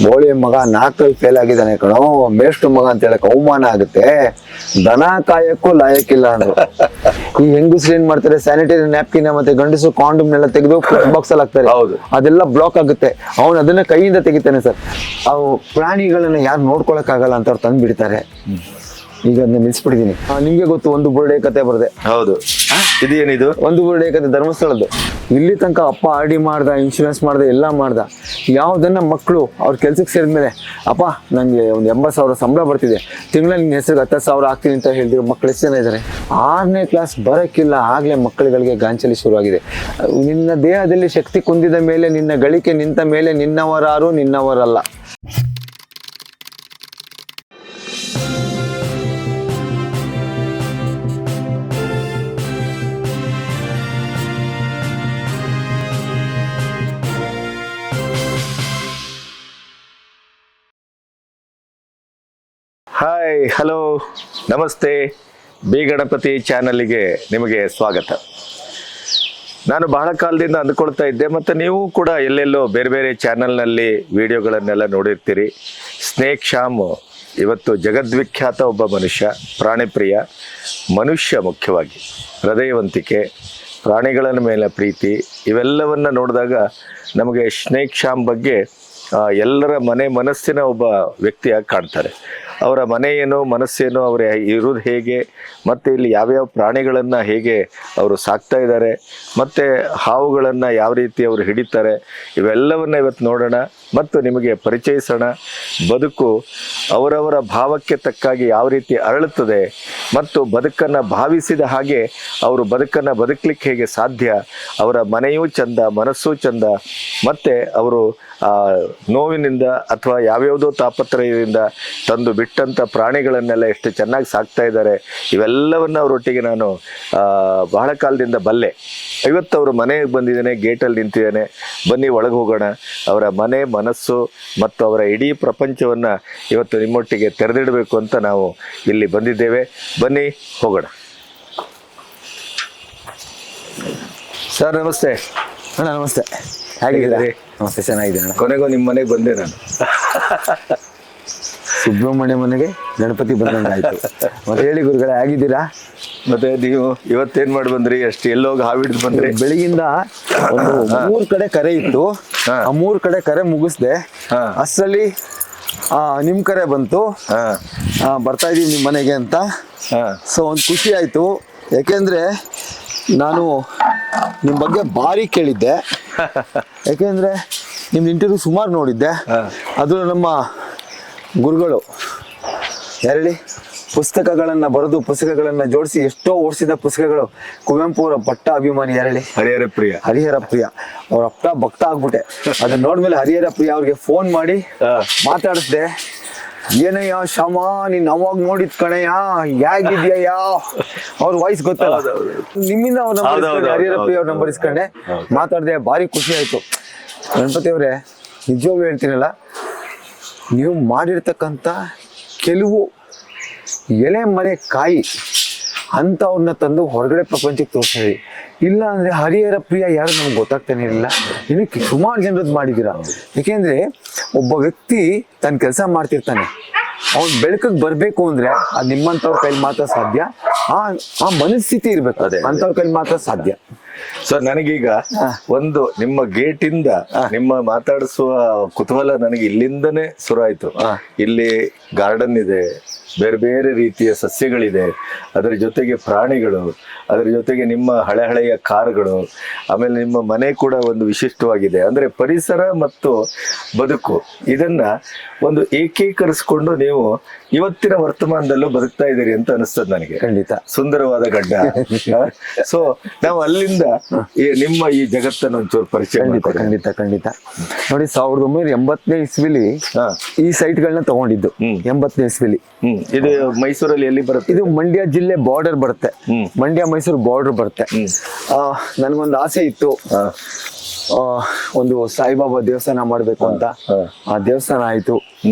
ಬೋಳಿ ಮಗ ನಾಲ್ಕಲ್ಲಿ ಫೇಲ್ ಆಗಿದ್ದಾನೆ ಕಣೋ, ಮೇಷ್ಟು ಮಗ ಅಂತ ಹೇಳಕ್ ಅವಮಾನ ಆಗುತ್ತೆ. ದನ ಕಾಯಕ್ಕೂ ಲಾಯಕ್ಕಿಲ್ಲ ಅಂದ್ರು. ಈ ಹೆಂಗಸ್ರು ಏನ್ ಮಾಡ್ತಾರೆ, ಸ್ಯಾನಿಟರಿ ನ್ಯಾಪ್ಕಿನ್ ಮತ್ತೆ ಗಂಡಸು ಕಾಂಡಮ್ನೆಲ್ಲ ತೆಗೆದು ಬಾಕ್ಸ್ ಅಲ್ಲಿ ಹಾಕ್ತಾರೆ. ಅದೆಲ್ಲ ಬ್ಲಾಕ್ ಆಗುತ್ತೆ. ಅವ್ನು ಅದನ್ನ ಕೈಯಿಂದ ತೆಗಿತಾನೆ ಸರ್. ಅವು ಪ್ರಾಣಿಗಳನ್ನ ಯಾರು ನೋಡ್ಕೊಳಕ್ ಆಗಲ್ಲ ಅಂತ ಅವ್ರು ತಂದು ಬಿಡ್ತಾರೆ. ಈಗ ಅದನ್ನ ನಿಲ್ಸ್ಬಿಟ್ಟಿದೀನಿ. ನಿಮ್ಗೆ ಗೊತ್ತು, ಒಂದು ಬುರುಡೆ ಕತೆ ಬರದೆ. ಹೌದು, ಇದೇನಿದು? ಒಂದು ಬುರುಡೆ ಕತೆ ಧರ್ಮಸ್ಥಳದ್ದು. ಇಲ್ಲಿ ತನಕ ಅಪ್ಪ RD ಮಾಡ್ದ, ಇನ್ಶೂರೆನ್ಸ್ ಮಾಡ್ದ, ಎಲ್ಲ ಮಾಡ್ದ. ಯಾವ್ದನ್ನ ಮಕ್ಕಳು ಅವ್ರ ಕೆಲ್ಸಕ್ಕೆ ಸೇರಿದ್ಮೇಲೆ, ಅಪ್ಪ ನಂಗೆ ಒಂದು 80,000 ಸಂಬಳ ಬರ್ತಿದೆ, ತಿಂಗಳ ನಿನ್ನ ಹೆಸರಿಗೆ 10,000 ಹಾಕ್ತೀನಿ ಅಂತ ಹೇಳಿದ್ರು ಮಕ್ಳು ಎಷ್ಟು ಜನ ಇದ್ದಾರೆ? 6ನೇ ಕ್ಲಾಸ್ ಬರಕ್ಕಿಲ್ಲ, ಆಗ್ಲೇ ಮಕ್ಕಳುಗಳಿಗೆ ಗಾಂಚಲಿ ಶುರುವಾಗಿದೆ. ನಿನ್ನ ದೇಹದಲ್ಲಿ ಶಕ್ತಿ ಕುಂದಿದ ಮೇಲೆ, ನಿನ್ನ ಗಳಿಕೆ ನಿಂತ ಮೇಲೆ ನಿನ್ನವರಾರು ನಿನ್ನವರಲ್ಲ. ಹಾಯ್, ಹಲೋ, ನಮಸ್ತೆ. ಬಿ ಗಣಪತಿ ಚಾನಲ್ಗೆ ನಿಮಗೆ ಸ್ವಾಗತ. ನಾನು ಬಹಳ ಕಾಲದಿಂದ ಅಂದ್ಕೊಳ್ತಾ ಇದ್ದೆ, ಮತ್ತು ನೀವು ಕೂಡ ಎಲ್ಲೆಲ್ಲೋ ಬೇರೆ ಬೇರೆ ಚಾನಲ್ನಲ್ಲಿ ವಿಡಿಯೋಗಳನ್ನೆಲ್ಲ ನೋಡಿರ್ತೀರಿ. ಸ್ನೇಕ್ ಶ್ಯಾಮ್ ಇವತ್ತು ಜಗದ್ವಿಖ್ಯಾತ ಒಬ್ಬ ಮನುಷ್ಯ, ಪ್ರಾಣಿಪ್ರಿಯ ಮನುಷ್ಯ, ಮುಖ್ಯವಾಗಿ ಹೃದಯವಂತಿಕೆ, ಪ್ರಾಣಿಗಳ ಮೇಲೆ ಪ್ರೀತಿ, ಇವೆಲ್ಲವನ್ನು ನೋಡಿದಾಗ ನಮಗೆ ಸ್ನೇಕ್ ಶ್ಯಾಮ್ ಬಗ್ಗೆ ಎಲ್ಲರ ಮನಸ್ಸಿನ ಒಬ್ಬ ವ್ಯಕ್ತಿಯಾಗಿ ಕಾಣ್ತಾರೆ. ಅವರ ಮನೆ ಏನು, ಮನಸ್ಸೇನು, ಅವರು ಇರೋದು ಹೇಗೆ, ಮತ್ತು ಇಲ್ಲಿ ಯಾವ್ಯಾವ ಪ್ರಾಣಿಗಳನ್ನು ಹೇಗೆ ಅವರು ಸಾಕ್ತಾ ಇದ್ದಾರೆ, ಮತ್ತು ಹಾವುಗಳನ್ನು ಯಾವ ರೀತಿ ಅವರು ಹಿಡಿತಾರೆ, ಇವೆಲ್ಲವನ್ನು ಇವತ್ತು ನೋಡೋಣ ಮತ್ತು ನಿಮಗೆ ಪರಿಚಯಿಸೋಣ. ಬದುಕು ಅವರವರ ಭಾವಕ್ಕೆ ತಕ್ಕಾಗಿ ಯಾವ ರೀತಿ ಅರಳುತ್ತದೆ, ಮತ್ತು ಬದುಕನ್ನು ಭಾವಿಸಿದ ಹಾಗೆ ಅವರು ಬದುಕನ್ನು ಬದುಕಲಿಕ್ಕೆ ಹೇಗೆ ಸಾಧ್ಯ, ಅವರ ಮನೆಯೂ ಚಂದ, ಮನಸ್ಸೂ ಚಂದ, ಮತ್ತು ಅವರು ನೋವಿನಿಂದ ಅಥವಾ ಯಾವ್ಯಾವುದೋ ತಾಪತ್ರಯದಿಂದ ತಂದು ಬಿಟ್ಟಂಥ ಪ್ರಾಣಿಗಳನ್ನೆಲ್ಲ ಎಷ್ಟು ಚೆನ್ನಾಗಿ ಸಾಕ್ತಾ ಇದ್ದಾರೆ, ಇವೆಲ್ಲವನ್ನು ಅವರೊಟ್ಟಿಗೆ ನಾನು ಬಹಳ ಕಾಲದಿಂದ ಬಲ್ಲೆ. ಇವತ್ತು ಅವರು ಮನೆಗೆ ಬಂದಿದ್ದೇನೆ, ಗೇಟಲ್ಲಿ ನಿಂತಿದ್ದೇನೆ. ಬನ್ನಿ ಒಳಗೆ ಹೋಗೋಣ. ಅವರ ಮನೆ, ಮನಸ್ಸು ಮತ್ತು ಅವರ ಇಡೀ ಪ್ರಪಂಚವನ್ನು ಇವತ್ತು ನಿಮ್ಮೊಟ್ಟಿಗೆ ತೆರೆದಿಡಬೇಕು ಅಂತ ನಾವು ಇಲ್ಲಿ ಬಂದಿದ್ದೇವೆ. ಬನ್ನಿ ಹೋಗೋಣ. ಸರ್ ನಮಸ್ತೆ. ಅಣ್ಣ ನಮಸ್ತೆ, ಹೇಗಿದ್ದೀರಿ? ನಮಸ್ತೆ, ಚೆನ್ನಾಗಿದೆ ಅಣ್ಣ. ಕೊನೆಗೂ ನಿಮ್ಮ ಮನೆಗೆ ಬಂದೆ ನಾನು. ಸುಬ್ರಹ್ಮಣ್ಯ ಮನೆಗೆ ಗಣಪತಿ ಬಂದಂಗೆ ಆಯ್ತು. ಮತ್ತೆ ಹೇಳಿ ಗುರುಗಳೇ, ಹೇಗಿದ್ದೀರಾ? ಮತ್ತೆ ನೀವು ಇವತ್ತೇನ್ ಮಾಡಿ ಬಂದ್ರಿ? ಅಷ್ಟು ಎಲ್ಲೋಗಿ ಹಾವಿಡ್ದು ಬಂದ್ರಿ? ಬೆಳಿಗಿಂದ ಒಂದು 3 ಕಡೆ ಕರೆ ಇತ್ತು. ಆ 3 ಕಡೆ ಕರೆ ಮುಗಿಸ್ದೆ. ಅಷ್ಟರಲ್ಲಿ ನಿಮ್ ಕರೆ ಬಂತು, ಬರ್ತಾ ಇದೀವಿ ನಿಮ್ ಮನೆಗೆ ಅಂತ. ಸೊ ಒಂದು ಖುಷಿ ಆಯ್ತು. ಯಾಕೆಂದ್ರೆ ನಾನು ನಿಮ್ ಬಗ್ಗೆ ಭಾರಿ ಕೇಳಿದ್ದೆ. ಯಾಕೆಂದ್ರೆ ನಿಮ್ ಇಂಟರ್ವ್ಯೂ ಸುಮಾರು ನೋಡಿದ್ದೆ. ಅದು ನಮ್ಮ ಗುರುಗಳು ಯಾರೇಳಿ, ಪುಸ್ತಕಗಳನ್ನ ಬರೆದು ಪುಸ್ತಕಗಳನ್ನ ಜೋಡಿಸಿ ಎಷ್ಟೋ ಓಡಿಸಿದ ಪುಸ್ತಕಗಳು. ಕುವೆಂಪು ಅವರ ಪಟ್ಟ ಅಭಿಮಾನಿ ಯಾರೇಳಿ? ಹರಿಹರ ಪ್ರಿಯ. ಅವ್ರ ಅಪ್ಪ ಭಕ್ತ ಆಗ್ಬಿಟ್ಟೆ. ಅದನ್ನ ನೋಡ್ಮೇಲೆ ಹರಿಹರ ಪ್ರಿಯ ಅವ್ರಿಗೆ ಫೋನ್ ಮಾಡಿ ಮಾತಾಡಿಸ್ದೆ. ಏನಯ್ಯ ಶ್ಯಾಮ, ನೀನ್ ಅವಾಗ ನೋಡಿದ್ ಕಣಯ್ಯ, ಹೇಗಿದ್ಯಯ್ಯ? ಅವ್ರ ವಾಯ್ಸ್ ಗೊತ್ತಲ್ಲ, ನಿಮ್ಮಿಂದ ಅವ್ರ ನಂಬರ್, ಹರಿಹರ ಪ್ರಿಯ ಅವ್ರ ನಂಬರ್ ಇಸ್ಕೊಂಡೆ, ಮಾತಾಡಿದೆ. ಭಾರಿ ಖುಷಿ ಆಯ್ತು. ಗಣಪತಿ ಅವರೇ, ನಿಜವಾಗ್ಲೂ ಹೇಳ್ತೀನಲ್ಲ, ನೀವು ಮಾಡಿರ್ತಕ್ಕಂಥ ಕೆಲವು ಎಲೆ ಮರೆ ಕಾಯಿ ಅಂಥವ್ರನ್ನ ತಂದು ಹೊರಗಡೆ ಪ್ರಪಂಚಕ್ಕೆ ತೋರಿಸಿದ್ರಿ. ಇಲ್ಲ ಅಂದರೆ ಹರಿಹರ ಪ್ರಿಯ ಯಾರು ನಮ್ಗೆ ಗೊತ್ತಾಗ್ತಾನೆ ಇರಲಿಲ್ಲ. ಇನ್ನಕ್ಕೆ ಸುಮಾರು ಜನರದ್ದು ಮಾಡಿದ್ದೀರಾ. ಏಕೆಂದರೆ ಒಬ್ಬ ವ್ಯಕ್ತಿ ತನ್ನ ಕೆಲಸ ಮಾಡ್ತಿರ್ತಾನೆ, ಅವ್ನು ಬೆಳಕಿಗೆ ಬರಬೇಕು ಅಂದರೆ ಅದು ನಿಮ್ಮಂಥವ್ರ ಕೈಲಿ ಮಾತ್ರ ಸಾಧ್ಯ. ಆ ಮನಸ್ಥಿತಿ ಇರಬೇಕು, ಅದೇ ಅಂಥವ್ರ ಕೈಲಿ ಮಾತ್ರ ಸಾಧ್ಯ. ಸರ್, ನನಗೀಗ ಒಂದು ನಿಮ್ಮ ಗೇಟಿಂದ ನಿಮ್ಮ ಮಾತಾಡಿಸುವ ಕುತೂಹಲ ನನಗೆ ಇಲ್ಲಿಂದನೇ ಶುರು ಆಯ್ತು. ಇಲ್ಲಿ ಗಾರ್ಡನ್ ಇದೆ, ಬೇರೆ ಬೇರೆ ರೀತಿಯ ಸಸ್ಯಗಳಿದೆ, ಅದರ ಜೊತೆಗೆ ಪ್ರಾಣಿಗಳು, ಅದರ ಜೊತೆಗೆ ನಿಮ್ಮ ಹಳೆಯ ಕಾರುಗಳು, ಆಮೇಲೆ ನಿಮ್ಮ ಮನೆ ಕೂಡ ಒಂದು ವಿಶಿಷ್ಟವಾಗಿದೆ. ಅಂದರೆ ಪರಿಸರ ಮತ್ತು ಬದುಕು ಇದನ್ನ ಒಂದು ಏಕೀಕರಿಸಿಕೊಂಡು ನೀವು ಇವತ್ತಿನ ವರ್ತಮಾನದಲ್ಲೂ ಬದುಕ್ತಾ ಇದ್ದೀರಿ ಅಂತ ಅನಿಸ್ತದೆ ನನಗೆ. ಖಂಡಿತ ಸುಂದರವಾದ ಗಡ್ಡ. ಸೊ ನಾವು ಅಲ್ಲಿಂದ ನಿಮ್ಮ ಈ ಜಗತ್ತನ್ನು ಒಂಚೂರು ಪರಿಚಯ. ಖಂಡಿತ ನೋಡಿ, 1980ನೇ ಇಸ್ವಿಲಿ ಈ ಸೈಟ್ಗಳನ್ನ ತಗೊಂಡಿದ್ದು. 80ನೇ ಇಸ್ವಿಲಿ. ಇದು ಮೈಸೂರಲ್ಲಿ ಎಲ್ಲಿ ಬರುತ್ತೆ? ಇದು ಮಂಡ್ಯ ಜಿಲ್ಲೆ ಬಾರ್ಡರ್ ಬರುತ್ತೆ, ಮಂಡ್ಯ ಮೈಸೂರು ಬಾರ್ಡರ್ ಬರುತ್ತೆ. ನನ್ಗೊಂದು ಆಸೆ ಇತ್ತು, ಒಂದು ಸಾಯಿಬಾಬಾ ದೇವಸ್ಥಾನ ಮಾಡ್ಬೇಕು ಅಂತ ಆ ದೇವಸ್ಥಾನ ಆಯ್ತು.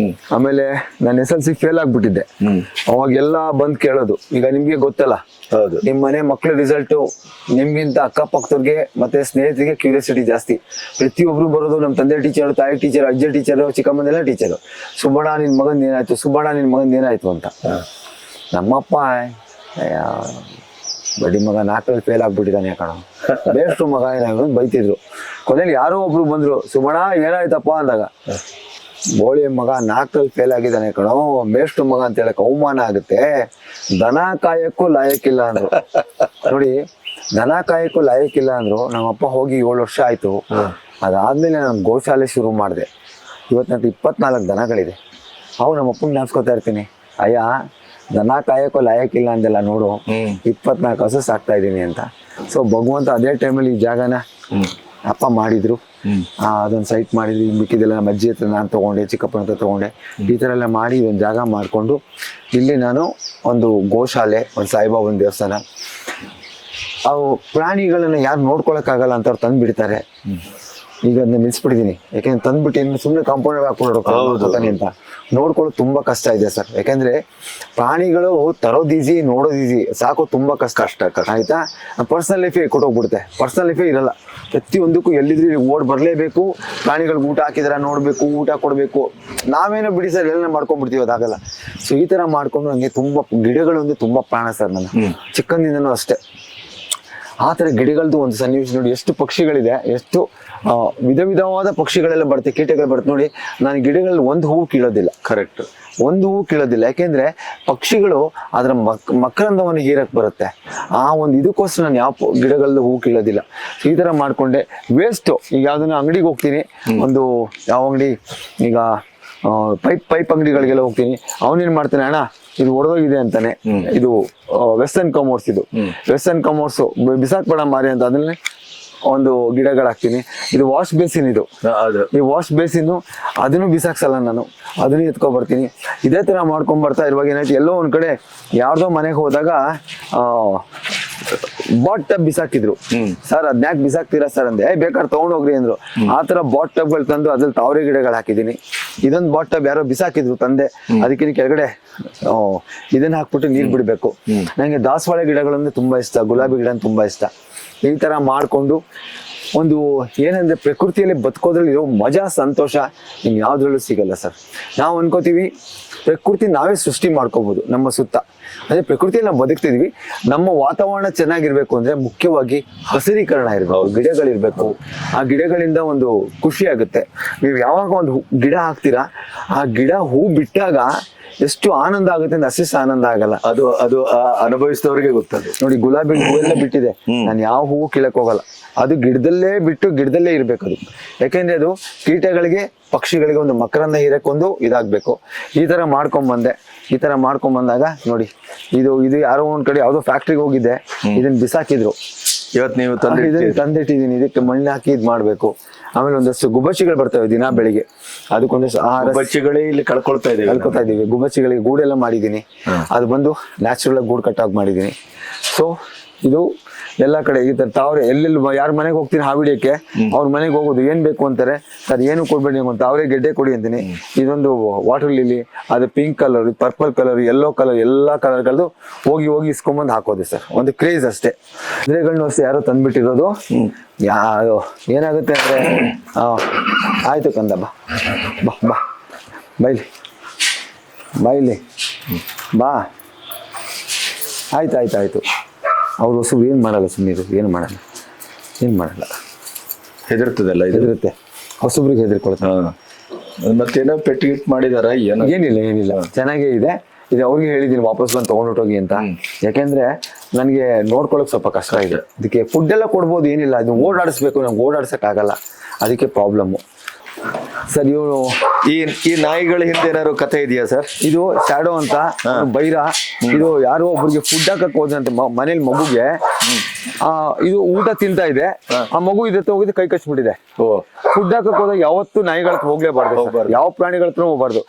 ಆಮೇಲೆ ನಾನು SLC ಫೇಲ್ ಆಗ್ಬಿಟ್ಟಿದ್ದೆ. ಅವಾಗೆಲ್ಲ ಬಂದ್ ಕೇಳೋದು, ಈಗ ನಿಮ್ಗೆ ಗೊತ್ತಲ್ಲ, ಹೌದು, ನಿಮ್ ಮನೆ ಮಕ್ಳ ರಿಸಲ್ಟ್ ನಿಮ್ಗಿಂತ ಅಕ್ಕಪಕ್ಕದವ್ರಿಗೆ ಮತ್ತೆ ಸ್ನೇಹಿತರಿಗೆ ಕ್ಯೂರಿಯಾಸಿಟಿ ಜಾಸ್ತಿ. ಪ್ರತಿಯೊಬ್ರು ಬರೋದು ನಮ್ಮ ತಂದೆ ಟೀಚರ್, ತಾಯಿ ಟೀಚರ್, ಅಜ್ಜ ಟೀಚರ್, ಚಿಕ್ಕಮ್ಮನೆಲ್ಲ ಟೀಚರು. ಸುಬ್ಬಣ್ಣ ನಿನ್ ಮಗಂದ್ ಏನಾಯ್ತು, ಸುಬ್ಬಣ್ಣ ನಿನ್ ಮಗಂದ್ ಏನಾಯ್ತು ಅಂತ. ನಮ್ಮಪ್ಪ ಬಡ್ಡಿ ಮಗ 4ರಲ್ಲಿ ಫೇಲ್ ಆಗ್ಬಿಟ್ಟಿದ್ದಾನೆ ಕಣೋ, ಬೇಷ್ಟು ಮಗ ಏನಾಗ ಬೈತಿದ್ರು. ಕೊನೆಯಲ್ಲಿ ಯಾರೋ ಒಬ್ರು ಬಂದ್ರು, ಸುಬ್ಬಣ್ಣ ಏನಾಯ್ತಪ್ಪ ಅಂದಾಗ, ಬೋಳಿ ಮಗ 4ರಲ್ಲಿ ಫೇಲ್ ಆಗಿದ್ದಾನೆ ಕಣೋ, ಬೇಷ್ಟು ಮಗ ಅಂತ ಹೇಳಕ್ ಅವಮಾನ ಆಗುತ್ತೆ, ದನ ಕಾಯಕ್ಕೂ ಲಾಯಕ್ಕಿಲ್ಲ ಅಂದ್ರು. ನೋಡಿ, ದನ ಕಾಯಕ್ಕೂ ಲಾಯಕ್ಕಿಲ್ಲ ಅಂದ್ರು. ನಮ್ಮಪ್ಪ ಹೋಗಿ 7 ವರ್ಷ ಆಯ್ತು. ಅದಾದ್ಮೇಲೆ ನಾನು ಗೋಶಾಲೆ ಶುರು ಮಾಡಿದೆ. ಇವತ್ತು ನನಗೆ 24 ದನಗಳಿದೆ. ಅವು ನಮ್ಮಪ್ಪಂಗೆ ನೆನ್ಸ್ಕೊತಾ ಇರ್ತೀನಿ, ಅಯ್ಯ ದನ ಕಾಯಕ್ಕೂ ಲಾಯಕ್ಕಿಲ್ಲ ಅಂದೆಲ್ಲ ನೋಡು, 24 ಹಸು ಸಾಕ್ತಾ ಇದ್ದೀನಿ ಅಂತ. ಸೊ ಭಗವಂತ ಅದೇ ಟೈಮಲ್ಲಿ ಈ ಜಾಗನ ಅಪ್ಪ ಮಾಡಿದ್ರು. ಅದೊಂದು ಸೈಟ್ ಮಾಡಿದ್ವಿ. ಮಿಕ್ಕಿದೆಲ್ಲ ನಮ್ಮ ಅಜ್ಜಿ ಹತ್ರ ನಾನು ತೊಗೊಂಡೆ, ಚಿಕ್ಕಪ್ಪನ ಹತ್ರ ತೊಗೊಂಡೆ. ಈ ಥರ ಎಲ್ಲ ಮಾಡಿ ಒಂದು ಜಾಗ ಮಾಡಿಕೊಂಡು ಇಲ್ಲಿ ನಾನು ಒಂದು ಗೋಶಾಲೆ, ಒಂದು ಸಾಯಿಬಾಬನ ದೇವಸ್ಥಾನ. ಅವು ಪ್ರಾಣಿಗಳನ್ನ ಯಾರು ನೋಡ್ಕೊಳಕ್ಕಾಗಲ್ಲ ಅಂತ ಅವ್ರು ತಂದು ಬಿಡ್ತಾರೆ. ಈಗ ಅದನ್ನ ನಿಲ್ಸ್ಬಿಟ್ಟಿದ್ದೀನಿ, ಯಾಕೆಂದ್ರೆ ತಂದ್ಬಿಟ್ಟು ಇನ್ನು ಸುಮ್ಮನೆ ಕಾಂಪೌಂಡ್ ಹಾಕೊಂಡು ಅಂತ ನೋಡ್ಕೊಳ್ಳೋದು ತುಂಬಾ ಕಷ್ಟ ಇದೆ ಸರ್. ಯಾಕಂದ್ರೆ ಪ್ರಾಣಿಗಳು ತರೋದು ಈಸಿ, ನೋಡೋದು ಈಸಿ, ಸಾಕೋದು ತುಂಬಾ ಕಷ್ಟ. ಆಯ್ತಾ, ಪರ್ಸನಲ್ ಲೈಫೇ ಕೊಟ್ಟೋಗ್ಬಿಡುತ್ತೆ. ಪರ್ಸನಲ್ ಲೈಫೇ ಇರಲ್ಲ. ಪ್ರತಿಯೊಂದಕ್ಕೂ ಎಲ್ಲಿದ್ರು ಓಡ್ ಬರ್ಲೇಬೇಕು. ಪ್ರಾಣಿಗಳಿಗೆ ಊಟ ಹಾಕಿದ್ರ ನೋಡ್ಬೇಕು, ಊಟ ಕೊಡ್ಬೇಕು. ನಾವೇನೋ ಬಿಡಿ ಸರ್ ಎಲ್ಲ ಮಾಡ್ಕೊಂಡ್ಬಿಡ್ತೀವಿ, ಅದಾಗಲ್ಲ. ಸೊ ಈ ತರ ಮಾಡ್ಕೊಂಡು ನಂಗೆ ತುಂಬಾ ಗಿಡಗಳು ಅಂದ್ರೆ ತುಂಬಾ ಪ್ರಾಣ ಸರ್. ನನ್ನ ಚಿಕ್ಕಂದಿನೂ ಅಷ್ಟೇ ಆ ಥರ ಗಿಡಗಳದ್ದು ಒಂದು ಸನ್ನಿವೇಶ ನೋಡಿ. ಎಷ್ಟು ಪಕ್ಷಿಗಳಿದೆ, ಎಷ್ಟು ವಿಧ ವಿಧವಾದ ಪಕ್ಷಿಗಳೆಲ್ಲ ಬರುತ್ತೆ, ಕೀಟಗಳು ಬರುತ್ತೆ ನೋಡಿ. ನಾನು ಗಿಡಗಳಲ್ಲಿ ಒಂದು ಹೂವು ಕೀಳೋದಿಲ್ಲ. ಕರೆಕ್ಟ್, ಒಂದು ಹೂವು ಕೀಳೋದಿಲ್ಲ. ಯಾಕೆಂದ್ರೆ ಪಕ್ಷಿಗಳು ಅದರ ಮಕರಂದವನ್ನು ಹೀರಕ್ ಬರುತ್ತೆ. ಆ ಒಂದು ಇದಕ್ಕೋಸ್ಕರ ನಾನು ಯಾವ ಗಿಡಗಳದ್ದು ಹೂವು ಕೀಳೋದಿಲ್ಲ. ಈ ತರ ಮಾಡ್ಕೊಂಡೆ. ವೇಸ್ಟು ಈಗ ಯಾವ್ದನ್ನ ಅಂಗಡಿಗೆ ಹೋಗ್ತೀನಿ, ಒಂದು ಯಾವ ಅಂಗಡಿ, ಈಗ ಪೈಪ್ ಅಂಗಡಿಗಳಿಗೆಲ್ಲ ಹೋಗ್ತೀನಿ. ಅವನೇನ್ ಮಾಡ್ತಾನೆ, ಅಣ್ಣ ಇದು ಒಡೆದೋಗಿದೆ ಅಂತಾನೆ, ಇದು ವೆಸ್ಟರ್ನ್ ಕಮೋರ್ಸ್, ಇದು ವೆಸ್ಟರ್ನ್ ಕಮೋರ್ಸ್ ಬಿಸಾಕ್ಬೇಡ ಮಾರಿ ಅಂತ ಅದನ್ನೇ ಒಂದು ಗಿಡಗಳಾಕ್ತೀನಿ. ಇದು ವಾಶ್ ಬೇಸಿನ್, ಇದು ಈ ವಾಶ್ ಬೇಸಿನ್ ಅದನ್ನು ಬಿಸಾಕ್ಸಲ್ಲ ನಾನು, ಅದನ್ನು ಎತ್ಕೊಂಡ್ ಬರ್ತೀನಿ. ಇದೇ ತರ ಮಾಡ್ಕೊಂಡ್ ಬರ್ತಾ ಇರುವಾಗ ಏನಾಯ್ತು, ಎಲ್ಲೋ ಒಂದ್ ಕಡೆ ಯಾರ್ದೋ ಮನೆಗೆ ಹೋದಾಗ ಬಾಟ್ ಟಬ್ ಬಿಸಾಕಿದ್ರು. ಸರ್ ಅದ್ನ್ಯಾಕ್ ಬಿಸಾಕ್ತೀರಾ ಸರ್ ಅಂದೆ. ಬೇಕಾದ್ರೆ ತಗೊಂಡೋಗ್ರಿ ಅಂದ್ರು. ಆ ತರ ಬಾಟ್ ಟಬ್ಗಳು ತಂದು ಅದ್ರಲ್ಲಿ ತಾವರೆ ಗಿಡಗಳು ಹಾಕಿದೀನಿ. ಇದೊಂದು ಬಾಟ್ ಟಬ್ ಯಾರೋ ಬಿಸಾಕಿದ್ರು ತಂದೆ, ಅದಕ್ಕೆ ಕೆಳಗಡೆ ಇದನ್ನ ಹಾಕ್ಬಿಟ್ಟು ನೀರ್ ಬಿಡ್ಬೇಕು. ನಂಗೆ ದಾಸವಾಳ ಗಿಡಗಳಂದ್ರೆ ತುಂಬಾ ಇಷ್ಟ, ಗುಲಾಬಿ ಗಿಡ ತುಂಬಾ ಇಷ್ಟ. ಈ ತರ ಮಾಡ್ಕೊಂಡು ಒಂದು ಏನಂದ್ರೆ ಪ್ರಕೃತಿಯಲ್ಲಿ ಬದುಕೋದ್ರಲ್ಲಿ ಇರೋ ಮಜಾ, ಸಂತೋಷ ನಿಮ್ಗೆ ಯಾವ್ದ್ರಲ್ಲೂ ಸಿಗಲ್ಲ ಸರ್. ನಾವು ಅನ್ಕೋತೀವಿ ಪ್ರಕೃತಿ ನಾವೇ ಸೃಷ್ಟಿ ಮಾಡ್ಕೋಬಹುದು ನಮ್ಮ ಸುತ್ತ. ಅದೇ ಪ್ರಕೃತಿಯಲ್ಲಿ ನಾವು ಬದುಕ್ತಿದ್ವಿ. ನಮ್ಮ ವಾತಾವರಣ ಚೆನ್ನಾಗಿರ್ಬೇಕು ಅಂದ್ರೆ ಮುಖ್ಯವಾಗಿ ಹಸಿರೀಕರಣ ಇರ್ಬೇಕು, ಗಿಡಗಳಿರ್ಬೇಕು. ಆ ಗಿಡಗಳಿಂದ ಒಂದು ಖುಷಿ ಆಗುತ್ತೆ. ನೀವು ಯಾವಾಗ ಒಂದು ಗಿಡ ಹಾಕ್ತೀರಾ, ಆ ಗಿಡ ಹೂ ಬಿಟ್ಟಾಗ ಎಷ್ಟು ಆನಂದ ಆಗುತ್ತೆ ಅಂದ್ರೆ ಅಷ್ಟಿಷ್ಟು ಆನಂದ ಆಗಲ್ಲ. ಅದು ಅನುಭವಿಸಿದವ್ರಿಗೆ ಗೊತ್ತದು. ನೋಡಿ, ಗುಲಾಬಿ ಹೂವೆಲ್ಲ ಬಿಟ್ಟಿದೆ, ನಾನು ಯಾವ ಹೂವು ಕೀಳಕ್ ಹೋಗಲ್ಲ. ಅದು ಗಿಡದಲ್ಲೇ ಬಿಟ್ಟು ಗಿಡದಲ್ಲೇ ಇರ್ಬೇಕು ಅದು. ಯಾಕೆಂದ್ರೆ ಅದು ಕೀಟಗಳಿಗೆ, ಪಕ್ಷಿಗಳಿಗೆ ಒಂದು ಮಕರಂದ ಹೀರಕ್ಕೊಂದು ಇದಾಗ್ಬೇಕು. ಈ ತರ ಮಾಡ್ಕೊಂಡ್ ಬಂದೆ. ಈ ತರ ಮಾಡ್ಕೊಂಡ್ ಬಂದಾಗ ನೋಡಿ, ಇದು ಯಾರೋ ಒಂದ್ ಕಡೆ ಯಾವ್ದೋ ಫ್ಯಾಕ್ಟ್ರಿಗೆ ಹೋಗಿದ್ದೆ, ಇದನ್ನ ಬಿಸಾಕಿದ್ರು. ಇವತ್ತು ನೀವು ತಂದಿಟ್ಟಿದೀನಿ. ಇದಕ್ಕೆ ಮಣ್ಣು ಹಾಕಿ ಇದ್ ಮಾಡ್ಬೇಕು. ಆಮೇಲೆ ಒಂದಷ್ಟು ಗುಬ್ಬಚ್ಚಿಗಳು ಬರ್ತವೆ ದಿನ ಬೆಳಿಗ್ಗೆ, ಅದಕ್ಕೊಂದಷ್ಟು ಆಹಾರ. ಗುಬ್ಬಚ್ಚಿಗಳೇ ಇಲ್ಲಿ ಕಳ್ಕೊಳ್ತಾ ಇದೀವಿ. ಗುಬ್ಬಚ್ಚಿಗಳಿಗೆ ಗೂಡೆಲ್ಲ ಮಾಡಿದೀನಿ. ಅದು ಬಂದು ನ್ಯಾಚುರಲ್ ಆಗಿ ಗೂಡು ಕಟ್ಟಾಗಿ ಮಾಡಿದೀನಿ. ಸೊ ಇದು ಎಲ್ಲಾ ಕಡೆ ಈ ತರ ತಾವ್ರೆ ಎಲ್ಲೆಲ್ಲಿ ಯಾರ ಮನೆಗೆ ಹೋಗ್ತೀನಿ ಹಾವಿಡಿಯಕ್ಕೆ, ಅವ್ರ ಮನೆಗೆ ಹೋಗೋದು ಏನ್ ಬೇಕು ಅಂತಾರೆ. ಸರ್ ಏನು ಕೊಡ್ಬೇಡಿ ಅಂತ, ಅವರೇ ಗೆಡ್ಡೆ ಕೊಡಿ ಅಂತೀನಿ. ಇದೊಂದು ವಾಟರ್ ಲಿಲಿ, ಅದು pink colour, purple colour, yellow colour, ಎಲ್ಲಾ ಕಲರ್ಗಳದ್ದು ಹೋಗಿ ಇಸ್ಕೊಂಬಂದು ಹಾಕೋದು ಸರ್. ಒಂದು ಕ್ರೇಜ್ ಅಷ್ಟೇ. ಗಿಡಗಳನ್ನ ಅಷ್ಟೇ ಯಾರೋ ತಂದ್ಬಿಟ್ಟಿರೋದು. ಏನಾಗುತ್ತೆ ಅಂದ್ರೆ, ಆಯ್ತು ಕಂದ, ಬಾ ಬಾ ಬಾ ಬೈಲಿ ಬಾ, ಆಯ್ತು. ಅವ್ರು ಹೊಸಬ್ರು ಏನು ಮಾಡಲ್ಲ, ಸುಮ್ಮನಿರು, ಏನು ಮಾಡಲ್ಲ. ಹೆದರುತ್ತೆ. ಹೊಸಬ್ರಿಗೆ ಹೆದರ್ಕೊಳ್ತಾರೆ. ಮತ್ತೇನೋ ಪೆಟ್ಟಿಗೆ ಮಾಡಿದಾರ? ಏನಿಲ್ಲ, ಚೆನ್ನಾಗೇ ಇದೆ. ಇದು ಅವ್ರಿಗೆ ಹೇಳಿದೀನಿ ವಾಪಸ್ ಬಂದು ತಗೊಂಡೋಗಿ ಅಂತ. ಯಾಕೆಂದ್ರೆ ನನಗೆ ನೋಡ್ಕೊಳಕ್ ಸ್ವಲ್ಪ ಕಷ್ಟ ಇದೆ. ಅದಕ್ಕೆ ಫುಡ್ ಎಲ್ಲ ಕೊಡ್ಬೋದು, ಏನಿಲ್ಲ. ಇದು ಓಡಾಡಿಸ್ಬೇಕು, ನಮ್ಗೆ ಓಡಾಡ್ಸಕ್ ಆಗಲ್ಲ, ಅದಕ್ಕೆ ಪ್ರಾಬ್ಲಮ್ಮು ಸರ್. ಇವನು ಈ ನಾಯಿಗಳ ಹಿಂದೆ ಏನಾದ್ರು ಕಥೆ ಇದೆಯಾ ಸರ್? ಇದು ಶ್ಯಾಡೋ ಅಂತ ಬೈರ. ಇದು ಯಾರೋ ಒಬ್ರಿಗೆ ಫುಡ್ ಹಾಕಕ್ ಹೋದಂತೆ ಮನೇಲಿ ಮಗುಗೆ. ಇದು ಊಟ ತಿಂತಾ ಇದೆ, ಆ ಮಗು ಇದಕ್ಕೆ ಹೋಗಿದ್ದು ಕೈ ಕಚ್ಬಿಟ್ಟಿದೆ. ಫುಡ್ ಹಾಕಕ್ ಹೋದಾಗ ಯಾವತ್ತು ನಾಯಿಗಳ ಹತ್ರ ಹೋಗ್ಲೇಬಾರ್ದು, ಯಾವ ಪ್ರಾಣಿಗಳ ಹತ್ರ ಹೋಗ್ಬಾರ್ದು.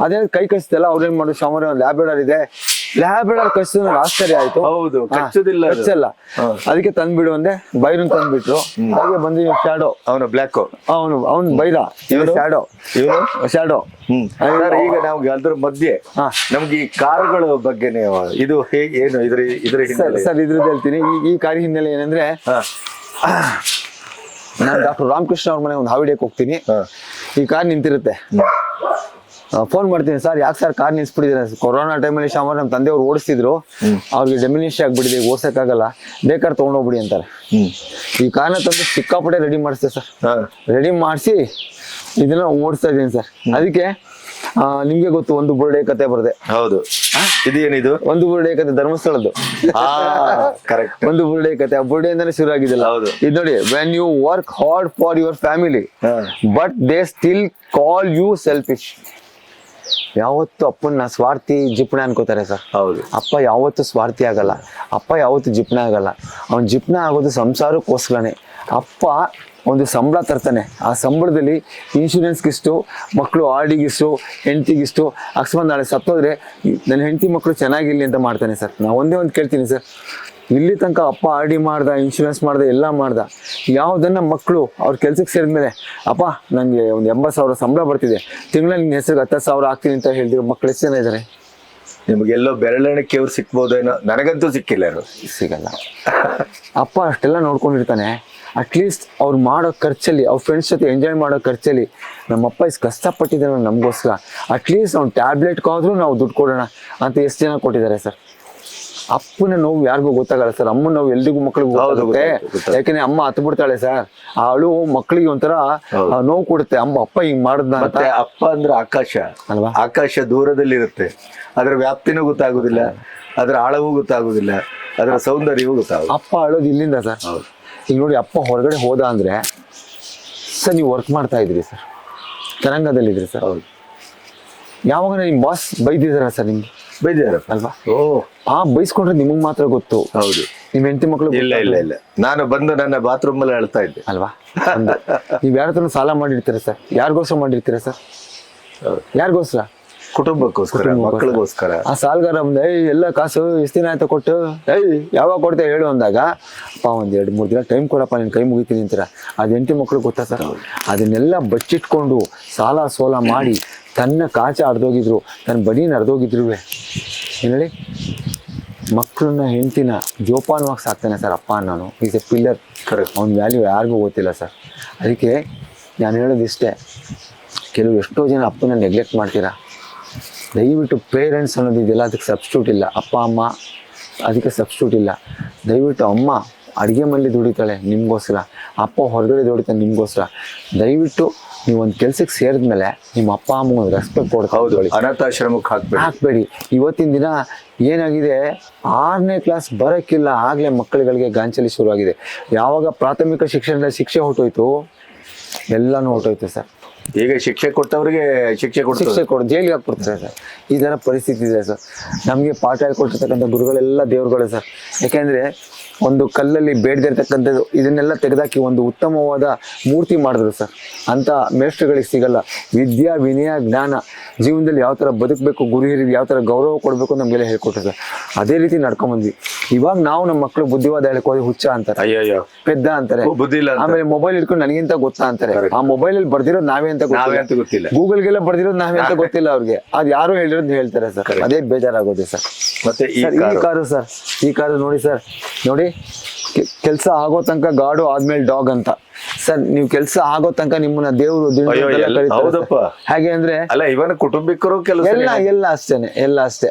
ಅದೇ ಕೈ ಕಚ್ತಲ್ಲ, ಅವ್ರೇನ್ ಮಾಡೋದು, ಶಾಮರ ಲ್ಯಾಬ್ರೇಡರ್ ಇದೆ, ಲ್ಯಾಬ್ರಡಾರ್ ಕಚ್ಚಿದ್ರು ನಂಗೆ ಆಶ್ಚರ್ಯ ಆಯ್ತು. ಹೌದು, ಕಚ್ಚುದಿಲ್ಲ ಅದು. ಕಚ್ಚಲ್ಲ. ಅದಕ್ಕೆ ತಂದ್ಬಿಡು ಅಂದೆ, ಬೈರನ್ ತಂದ್ಬಿಟ್ರು. ಹಾಗೆ ಬಂದು ಶಾಡೋ, ಅವನು ಬ್ಲ್ಯಾಕ್, ಅವನು ಬೈರ, ಇವನು ಶಾಡೋ, ಶಾಡೋ. ಸರ್ ಈಗ ನಾವು ಅದ್ರ ಮಧ್ಯೆ ನಮ್ಗೆ ಈ ಕಾರುಗಳ ಬಗ್ಗೆ ಇದು ಹೇಗೆ, ಏನು ಇದ್ರ ಹಿನ್ನೆಲೆ? ಸರ್ ಇದ್ರದ್ದು ಹೇಳ್ತೀನಿ. ಈ ಕಾರಿ ಹಿನ್ನೆಲೆ ಏನಂದ್ರೆ, ನಾನು ಡಾಕ್ಟರ್ ರಾಮಕೃಷ್ಣ ಅವ್ರ ಮನೆ ಒಂದು ಹಾವಿಡಿಯಕ್ಕೆ ಹೋಗ್ತೀನಿ. ಈ ಕಾರ್ ನಿಂತಿರುತ್ತೆ, ಫೋನ್ ಮಾಡ್ತೀನಿ, ಸರ್ ಯಾಕೆ ಸರ್ ಕಾರ್ ನಿಲ್ಸ್ಬಿಟ್ಟಿದ್ದೀರಾ? ಕೊರೋನಾ ಟೈಮಲ್ಲಿ ಶಾಮ ನಮ್ಮ ತಂದೆಯವ್ರು ಓಡಿಸ್ತಿದ್ರು, ಅವ್ರಿಗೆ ಡೆಮಿನಿಷ್ ಆಗ್ಬಿಟ್ಟಿದೆ, ಓಡ್ಸಕ್ಕಾಗಲ್ಲ, ಬೇಕಾದ್ರೆ ತೊಗೊಂಡೋಗ್ಬಿಡಿ ಅಂತಾರೆ. ಈ ಕಾರ್ನ ತಂದು ಸಿಕ್ಕಾಪಟ್ಟೆ ರೆಡಿ ಮಾಡಿಸ್ತೇವೆ ಸರ್. ರೆಡಿ ಮಾಡಿಸಿ ಇದನ್ನ ಓಡಿಸ್ತಾ ಇದ್ದೀನಿ ಸರ್. ಅದಕ್ಕೆ ನಿಮ್ಗೆ ಗೊತ್ತು, ಒಂದು ಬುರುಡೆ ಕತೆ ಬರದೆ. ಹೌದು, ಇದೇನಿದು? ಒಂದು ಬುರುಡೆ ಕತೆ ಧರ್ಮಸ್ಥಳದ್ದು. ಕರೆಕ್ಟ್, ಒಂದು ಬುರುಡೆ ಕತೆ. ಆ ಬುರುಡೆಯಿಂದಾನೆ ಶುರು ಆಗಿದ್ದಲ್ಲ. ಇದು ನೋಡಿ, when you work hard for your family but they still call you selfish. ಯಾವತ್ತು ಅಪ್ಪನ ಸ್ವಾರ್ಥಿ ಜಿಪ್ಣ ಅನ್ಕೋತಾರೆ ಸರ್. ಹೌದು, ಅಪ್ಪ ಯಾವತ್ತು ಸ್ವಾರ್ಥಿ ಆಗಲ್ಲ, ಅಪ್ಪ ಯಾವತ್ತು ಜಿಪ್ಣ ಆಗಲ್ಲ. ಅವ್ನ ಜಿಪ್ಣ ಆಗೋದು ಸಂಸಾರಕ್ಕೋಸ್ಕರನೇ. ಅಪ್ಪ ಒಂದು ಸಂಬಳ ತರ್ತಾನೆ, ಆ ಸಂಬಳದಲ್ಲಿ ಇನ್ಶೂರೆನ್ಸ್ಗಿಷ್ಟು, ಮಕ್ಕಳು ಆರ್ಡಿಗಿಷ್ಟು, ಹೆಂಡತಿಗಿಷ್ಟು, ಅಕಸ್ಮಾತ್ ನಾಳೆ ಸತ್ತೋದ್ರೆ ನನ್ನ ಹೆಂಡತಿ ಮಕ್ಕಳು ಚೆನ್ನಾಗಿರ್ಲಿ ಅಂತ ಮಾಡ್ತಾನೆ ಸರ್. ನಾವು ಒಂದೇ ಒಂದು ಕೇಳ್ತೀನಿ ಸರ್, ಇಲ್ಲಿ ತನಕ ಅಪ್ಪ ಆರ್ ಡಿ ಮಾಡ್ದ, ಇನ್ಶೂರೆನ್ಸ್ ಮಾಡ್ದ, ಎಲ್ಲ ಮಾಡ್ದ. ಯಾವುದನ್ನ ಮಕ್ಕಳು ಅವ್ರ ಕೆಲ್ಸಕ್ಕೆ ಸೇರಿದ್ಮೇಲೆ, ಅಪ್ಪ ನನಗೆ ಒಂದು 80,000 ಸಂಬಳ ಬರ್ತಿದೆ, ತಿಂಗಳಲ್ಲಿ ನಿನ್ನ ಹೆಸರಿಗೆ 10,000 ಹಾಕ್ತೀನಿ ಅಂತ ಹೇಳಿದ್ರು ಮಕ್ಕಳು ಎಷ್ಟು ಜನ ಇದ್ದಾರೆ? ನಿಮ್ಗೆಲ್ಲೋ ಬೆರಳೆಣಿಕೆ ಅವ್ರು ಸಿಕ್ಬೋದೇನೋ, ನನಗಂತೂ ಸಿಕ್ಕಿಲ್ಲ ಯಾರು. ಸಿಗಲ್ಲ. ಅಪ್ಪ ಅಷ್ಟೆಲ್ಲ ನೋಡ್ಕೊಂಡಿರ್ತಾನೆ. ಅಟ್ಲೀಸ್ಟ್ ಅವ್ರು ಮಾಡೋ ಖರ್ಚಲ್ಲಿ, ಅವ್ರ ಫ್ರೆಂಡ್ಸ್ ಜೊತೆ ಎಂಜಾಯ್ ಮಾಡೋ ಖರ್ಚಲ್ಲಿ ನಮ್ಮಪ್ಪ ಇಷ್ಟು ಕಷ್ಟಪಟ್ಟಿದ್ದಾರೆ ನಮಗೋಸ್ಕರ, ಅಟ್ಲೀಸ್ಟ್ ಅವ್ನು ಟ್ಯಾಬ್ಲೆಟ್ಗಾದ್ರೂ ನಾವು ದುಡ್ಡು ಕೊಡೋಣ ಅಂತ ಎಷ್ಟು ಜನ ಕೊಟ್ಟಿದ್ದಾರೆ ಸರ್. ಅಪ್ಪನ ನೋವು ಯಾರಿಗೂ ಗೊತ್ತಾಗಲ್ಲ ಸರ್, ಅಮ್ಮನ ನೋವು ಎಲ್ರಿಗೂ ಮಕ್ಳಿಗೂ ಗೊತ್ತಾಗುತ್ತೆ. ಯಾಕೆಂದ್ರೆ ಅಮ್ಮ ಹತ್ತು ಬಿಡ್ತಾಳೆ ಸರ್, ಆ ಅಳು ಮಕ್ಕಳಿಗೆ ಒಂಥರ ನೋವು ಕೊಡುತ್ತೆ. ಅಪ್ಪ ಹಿಂಗ್ ಮಾಡ್ದ ಅಂತ. ಅಪ್ಪ ಅಂದ್ರೆ ಆಕಾಶ ಅಲ್ವಾ? ಆಕಾಶ ದೂರದಲ್ಲಿ ಇರುತ್ತೆ, ಅದರ ವ್ಯಾಪ್ತಿನೂ ಗೊತ್ತಾಗುದಿಲ್ಲ, ಅದರ ಆಳವೂ ಗೊತ್ತಾಗುದಿಲ್ಲ, ಅದರ ಸೌಂದರ್ಯವೂ ಗೊತ್ತಾಗುತ್ತೆ. ಅಪ್ಪ ಅಳೋದು ಇಲ್ಲಿಂದ ಸರ್. ಈಗ ನೋಡಿ, ಅಪ್ಪ ಹೊರಗಡೆ ಹೋದ ಅಂದ್ರೆ ಸರ್ ನೀವು ವರ್ಕ್ ಮಾಡ್ತಾ ಇದ್ರಿ ಸರ್, ತರಂಗದಲ್ಲಿದ್ರಿ ಸರ್. ಹೌದು. ಯಾವಾಗ ನಿಮ್ ಬಾಸ್ ಬೈದಿದಾರ ಸರ್ ನಿಮ್ಗೆ? ಬೈದಿದಾರ ಅಲ್ವಾ? ಬೈಸ್ಕೊಂಡ್ರೆ ನಿಮಗ್ ಮಾತ್ರ ಗೊತ್ತು. ಹೌದು, ನಿಮ್ ಹೆಂಡತಿ ಮಕ್ಳು ಇಲ್ಲ ಇಲ್ಲ ಇಲ್ಲ. ನಾನು ಬಂದು ನನ್ನ ಬಾತ್ರೂಮ್ ಅಲ್ಲಿ ಅಳ್ತಾ ಇದ್ದೆ ಅಲ್ವಾ? ನೀವ್ ಯಾರ ಹತ್ರ ಸಾಲ ಮಾಡಿರ್ತೀರ ಸರ್? ಯಾರಿಗೋಸ್ಕರ ಮಾಡಿರ್ತೀರ ಸರ್? ಯಾರಿಗೋಸ್ಕರ? ಕುಟುಂಬಕ್ಕೋಸ್ಕರ, ಮಕ್ಕಳಿಗೋಸ್ಕರ. ಆ ಸಾಲ್ಗಾರ ಬಂದ, ಎಲ್ಲ ಕಾಸು ಎಷ್ಟು ದಿನ ಆಯ್ತಾ ಕೊಟ್ಟು, ಯಾವಾಗ ಕೊಡ್ತೇ ಹೇಳು ಅಂದಾಗ, ಅಪ್ಪ ಒಂದ್ 2-3 ದಿನ ಟೈಮ್ ಕೊಡಪ್ಪ, ನಿನ್ ಕೈ ಮುಗಿತೀನಿ ಅಂತೀರ. ಅದ್ ಹೆಂಡತಿ ಮಕ್ಳು ಗೊತ್ತಾ ಸರ್? ಅದನ್ನೆಲ್ಲ ಬಚ್ಚಿಟ್ಕೊಂಡು ಸಾಲ ಸೋಲ ಮಾಡಿ ತನ್ನ ಕಾಚ ಅರ್ಧೋಗಿದ್ರು, ತನ್ನ ಬಡೀನ ಅರ್ಧೋಗಿದ್ರು ಏನ್ ಹೇಳಿ, ಮಕ್ಕಳನ್ನ ಹೆಂಡತಿನ ಜೋಪಾನವಾಗಿ ಸಾಕ್ತಾನೆ ಸರ್ ಅಪ್ಪ. ನಾನು ಈಸ್ ಎ ಪಿಲ್ಲರ್. ಅವ್ನ ವ್ಯಾಲ್ಯೂ ಯಾರಿಗೂ ಗೊತ್ತಿಲ್ಲ ಸರ್. ಅದಕ್ಕೆ ನಾನು ಹೇಳೋದಿಷ್ಟೇ, ಎಷ್ಟೋ ಜನ ಅಪ್ಪನ ನೆಗ್ಲೆಕ್ಟ್ ಮಾಡ್ತೀರಾ. ದಯವಿಟ್ಟು ಪೇರೆಂಟ್ಸ್ ಅನ್ನೋದಿದೆಯಲ್ಲ, ಅದಕ್ಕೆ ಸಬ್ಸ್ಟಿಟ್ಯೂಟ್ ಇಲ್ಲ. ಅಪ್ಪ ಅಮ್ಮ ಅದಕ್ಕೆ ಸಬ್ಸ್ಟಿಟ್ಯೂಟ್ ಇಲ್ಲ. ದಯವಿಟ್ಟು ಅಮ್ಮ ಅಡುಗೆ ಮನೇಲಿ ದುಡಿತಾಳೆ ನಿಮಗೋಸ್ಕರ, ಅಪ್ಪ ಹೊರಗಡೆ ದುಡಿತಾನೆ ನಿಮಗೋಸ್ಕರ. ದಯವಿಟ್ಟು ನೀವು ಒಂದು ಕೆಲ್ಸಕ್ಕೆ ಸೇರಿದ್ಮೇಲೆ ನಿಮ್ಮ ಅಪ್ಪ ಅಮ್ಮ ಒಂದು ರೆಸ್ಪೆಕ್ಟ್ ಕೊಡ್ತಾ ಅನಾಥಾಶ್ರಮಕ್ಕೆ ಹಾಕ್ಬೇಡಿ. ಇವತ್ತಿನ ದಿನ ಏನಾಗಿದೆ, 6ನೇ ಕ್ಲಾಸ್ ಬರೋಕ್ಕಿಲ್ಲ ಆಗಲೇ ಮಕ್ಕಳುಗಳಿಗೆ ಗಾಂಚಲಿ ಶುರುವಾಗಿದೆ. ಯಾವಾಗ ಪ್ರಾಥಮಿಕ ಶಿಕ್ಷಣದಲ್ಲಿ ಶಿಕ್ಷೆ ಹೊಟ್ಟೋಯ್ತು, ಎಲ್ಲನೂ ಹೊಟ್ಟೋಯ್ತು ಸರ್. ಈಗ ಶಿಕ್ಷೆ ಕೊಟ್ಟವ್ರಿಗೆ ಶಿಕ್ಷೆ ಕೊಟ್ಟು ಜೈಲಿಗೆ ಹಾಕ್ಬಿಡ್ತಾರೆ ಸರ್. ಈ ಥರ ಪರಿಸ್ಥಿತಿ ಇದೆ ಸರ್. ನಮಗೆ ಪಾಠ ಹೇಳ್ಕೊಟ್ಟಿರ್ತಕ್ಕಂಥ ಗುರುಗಳೆಲ್ಲ ದೇವ್ರುಗಳೇ ಸರ್. ಯಾಕೆಂದರೆ ಒಂದು ಕಲ್ಲಲ್ಲಿ ಬೇಡದಿರ್ತಕ್ಕಂಥದ್ದು ಇದನ್ನೆಲ್ಲ ತೆಗೆದಾಕಿ ಒಂದು ಉತ್ತಮವಾದ ಮೂರ್ತಿ ಮಾಡಿದ್ರು ಸರ್. ಅಂತ ಮೇಷ್ಟ್ರುಗಳಿಗೆ ಸಿಗಲ್ಲ. ವಿದ್ಯಾ ವಿನಯ ಜ್ಞಾನ, ಜೀವನದಲ್ಲಿ ಯಾವ ಥರ ಬದುಕಬೇಕು, ಗುರು ಹಿರಿಯರಿಗೆ ಯಾವ ಥರ ಗೌರವ ಕೊಡಬೇಕು ನಮಗೆಲ್ಲ ಹೇಳ್ಕೊಟ್ರು ಸರ್. ಅದೇ ರೀತಿ ನಡ್ಕೊಂಡ್ಬಂದ್ವಿ. ಇವಾಗ ನಾವು ನಮ್ಮ ಮಕ್ಕಳು ಬುದ್ಧಿವಾದ ಹೇಳ್ಕೋದು ಹುಚ್ಚ ಅಂತಾರೆ, ಪೆದ್ದ ಅಂತಾರೆ, ಆಮೇಲೆ ಮೊಬೈಲ್ ಇಟ್ಕೊಂಡು ನನಗಿಂತ ಗೊತ್ತಾ ಅಂತಾರೆ. ಆ ಮೊಬೈಲ್ ಅಲ್ಲಿ ಬರ್ದಿರೋದು ನಾವೇ ಅಂತ ಗೊತ್ತಿಲ್ಲ, ಗೂಗಲ್ಗೆಲ್ಲ ಬರ್ದಿರೋದು ನಾವೇ ಅಂತ ಗೊತ್ತಿಲ್ಲ ಅವ್ರಿಗೆ. ಅದ್ ಯಾರು ಹೇಳಿರೋದು ಹೇಳ್ತಾರೆ ಸರ್. ಅದೇ ಬೇಜಾರಾಗೋದೆ ಸರ್. ಮತ್ತೆ ಈ ಕಾರು ಸರ್, ಈ ಕಾರು ನೋಡಿ ಸರ್, ನೋಡಿ ಕೆಲಸ ಆಗೋ ತನಕ ಗಾಡು ಆದ್ಮೇಲೆ ಡಾಗ್ ಅಂತ ಸರ್. ನೀವು ಕೆಲಸ ಆಗೋ ತನಕ ನಿಮ್ಮನ್ನ ದೇವರು ಹಾಗೆ ಅಂದ್ರೆ ಇವನ ಕುಟುಂಬಿಕರು ಎಲ್ಲ ಅಷ್ಟೇನೆ, ಎಲ್ಲ ಅಷ್ಟೇ.